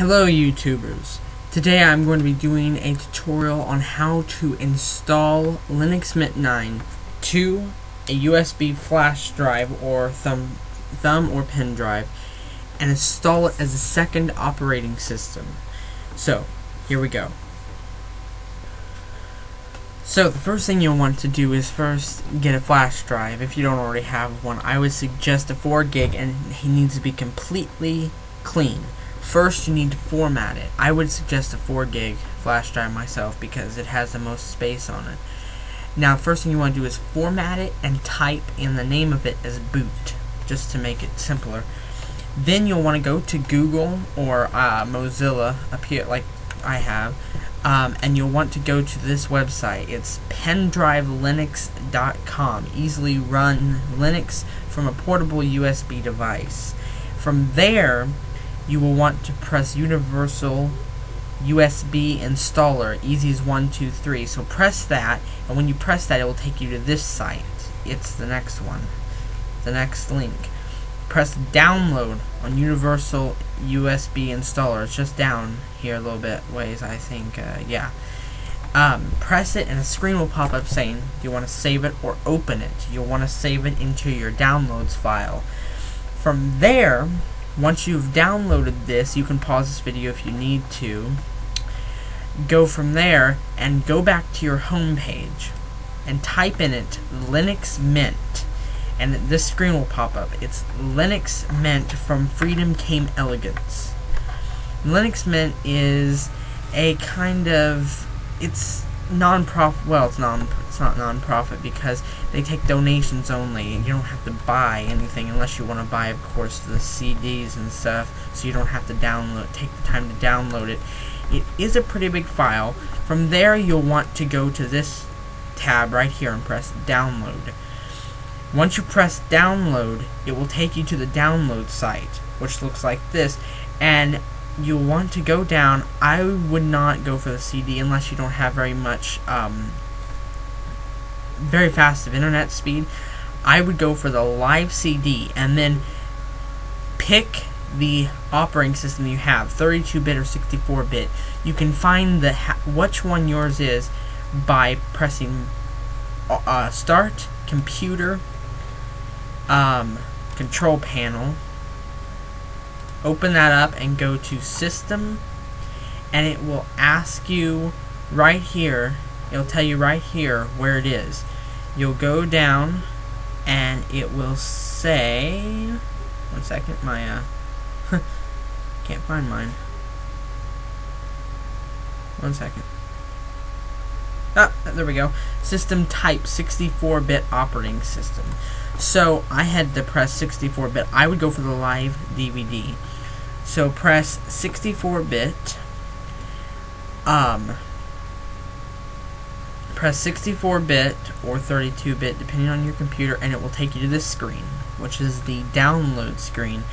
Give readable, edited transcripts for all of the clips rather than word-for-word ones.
Hello YouTubers. Today I'm going to be doing a tutorial on how to install Linux Mint 9 to a USB flash drive or thumb or pen drive and install it as a second operating system. So, here we go. So the first thing you'll want to do is first get a flash drive. If you don't already have one, I would suggest a 4 gig, and it needs to be completely clean. First, you need to format it. I would suggest a 4 gig flash drive myself because it has the most space on it. Now, the first thing you want to do is format it and type in the name of it as boot, just to make it simpler. Then you'll want to go to Google or Mozilla up here, like I have, and you'll want to go to this website. It's pendrivelinux.com. Easily run Linux from a portable USB device. From there, you will want to press Universal USB Installer, easy as 1, 2, 3. So press that, and when you press that, it will take you to this site. It's the next one, the next link. Press download on Universal USB Installer. It's just down here a little bit ways, I think. Yeah. Press it, and a screen will pop up saying, do you want to save it or open it? You'll want to save it into your downloads file. From there, once you've downloaded this, you can pause this video if you need to. Go from there and go back to your home page and type in it Linux Mint, and this screen will pop up. It's Linux Mint from Freedom Came Elegance. Linux Mint is a kind of, it's non-profit. Well, it's not non-profit because they take donations only, and you don't have to buy anything unless you want to buy, of course, the CDs and stuff, so you don't have to take the time to download it. It is a pretty big file. From there, you'll want to go to this tab right here and press download. Once you press download, it will take you to the download site, which looks like this, and you'll want to go down. I would not go for the CD unless you don't have very much very fast of internet speed. I would go for the live CD and then pick the operating system you have, 32-bit or 64-bit. You can find which one yours is by pressing Start, Computer, Control Panel. Open that up and go to System, and it will ask you right here, it'll tell you right here where it is. You'll go down and it will say, one second, my can't find mine. One second. Ah, there we go. System type 64-bit operating system. So I had to press 64-bit. I would go for the live DVD. So press 64-bit. Press 64-bit or 32-bit depending on your computer, and it will take you to this screen, which is the download screen.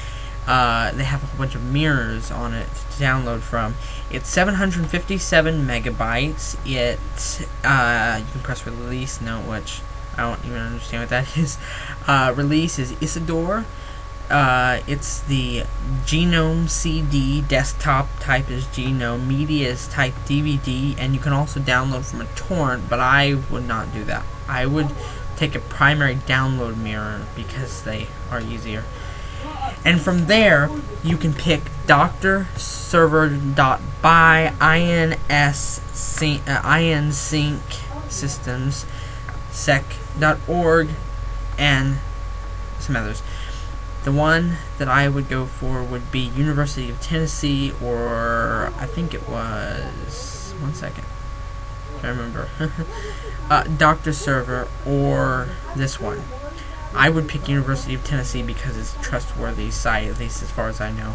They have a whole bunch of mirrors on it to download from. It's 757 megabytes. You can press release note, which I don't even understand what that is. Release is Isidore. It's the Genome CD. Desktop type is Genome. Media is type DVD, and you can also download from a torrent, but I would not do that. I would take a primary download mirror because they are easier. And from there, you can pick drserver.by insync systems sec.org and some others. The one that I would go for would be University of Tennessee, or I think it was, one second, I remember, Dr. Server, or this one. I would pick University of Tennessee because it's a trustworthy site, at least as far as I know.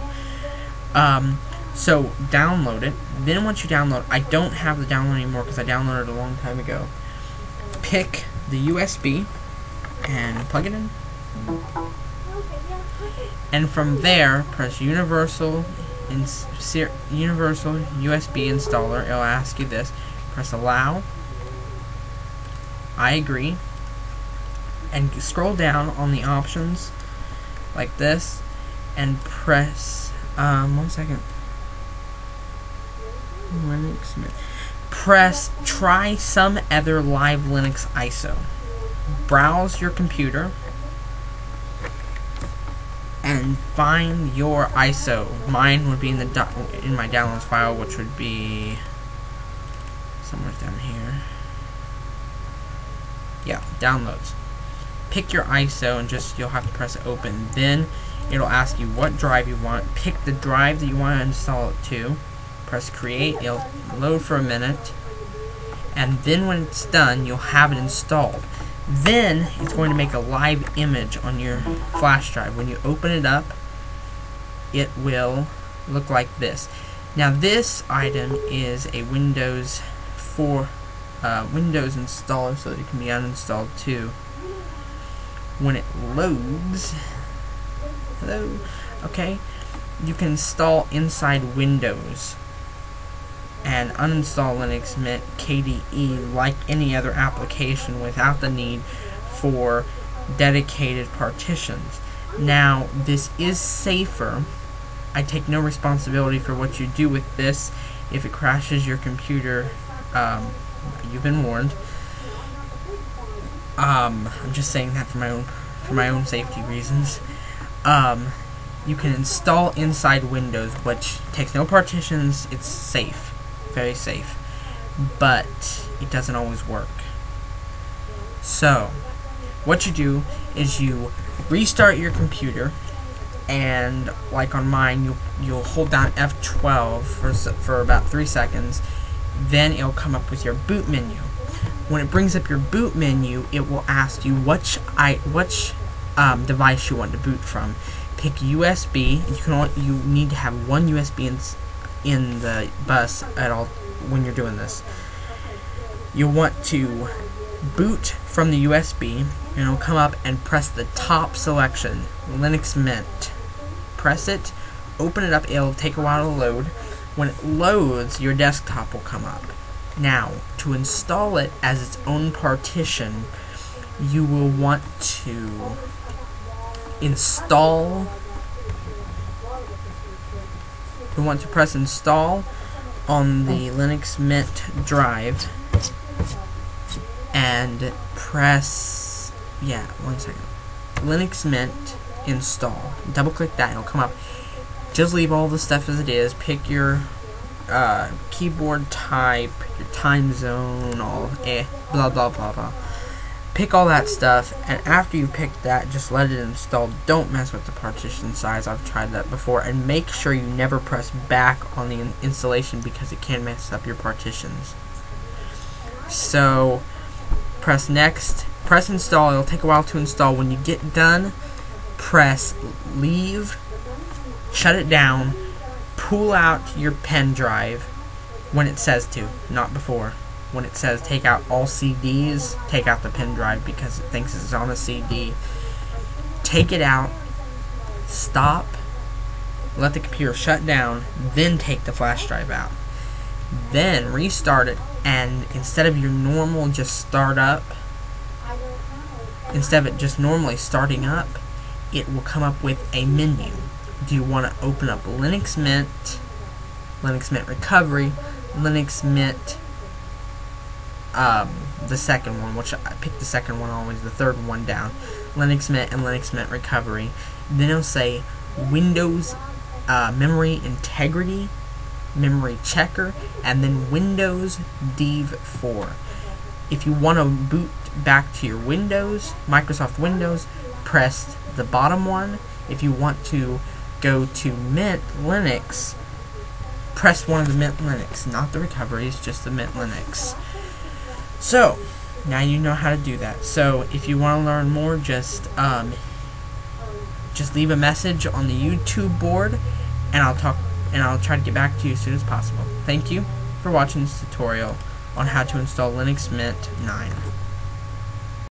So download it. Then once you download, I don't have the download anymore because I downloaded it a long time ago. Pick the USB and plug it in. And from there, press Universal USB Installer. It'll ask you this. Press Allow. I agree. And scroll down on the options like this and press one second. Linux Mint. Try some other live Linux ISO. Browse your computer and find your ISO. Mine would be in my downloads file, which would be somewhere down here. Yeah, downloads. Pick your ISO and you'll have to press open. Then it'll ask you what drive you want. Pick the drive that you want to install it to. Press create. It'll load for a minute. And then when it's done, you'll have it installed. Then it's going to make a live image on your flash drive. When you open it up, it will look like this. Now this item is a Windows installer, so that it can be uninstalled too. When it loads, hello, okay, you can install inside Windows and uninstall Linux Mint KDE like any other application without the need for dedicated partitions. Now, this is safer. I take no responsibility for what you do with this. If it crashes your computer, you've been warned. I'm just saying that for my own safety reasons. You can install inside Windows, which takes no partitions. It's safe. Very safe, but it doesn't always work. So what you do is you restart your computer, and like on mine, you'll hold down F12 for about 3 seconds. Then it'll come up with your boot menu. When it brings up your boot menu, it will ask you which device you want to boot from. Pick USB. You need to have one USB in the bus at all when you're doing this. You'll want to boot from the USB, and it'll come up and press the top selection, Linux Mint. Press it, open it up. It'll take a while to load. When it loads, your desktop will come up. Now, to install it as its own partition, you will want to install. You want to press install on the Linux Mint drive and press, one second, Linux Mint install. Double click that, it'll come up. Just leave all the stuff as it is. Pick your keyboard type, your time zone, blah blah blah blah. Pick all that stuff, and after you pick that, just let it install. Don't mess with the partition size. I've tried that before. And make sure you never press back on the installation, because it can mess up your partitions. So press next, press install. It'll take a while to install. When you get done, press leave, shut it down, pull out your pen drive when it says to, not before. When it says take out all CDs, take out the pen drive because it thinks it's on a CD. Take it out, stop, let the computer shut down, then take the flash drive out. Then restart it, and instead of your normal just start up, instead of it just normally starting up, it will come up with a menu. Do you want to open up Linux Mint, Linux Mint Recovery, Linux Mint, the second one, which I picked the second one always, the third one down, Linux Mint and Linux Mint Recovery. Then it'll say Windows Memory Integrity, Memory Checker, and then Windows Div 4. If you want to boot back to your Windows, Microsoft Windows, press the bottom one. If you want to go to Mint Linux, press one of the Mint Linux, not the recoveries, just the Mint Linux. So now you know how to do that. So if you want to learn more, just leave a message on the YouTube board, and I'll try to get back to you as soon as possible. Thank you for watching this tutorial on how to install Linux Mint 9.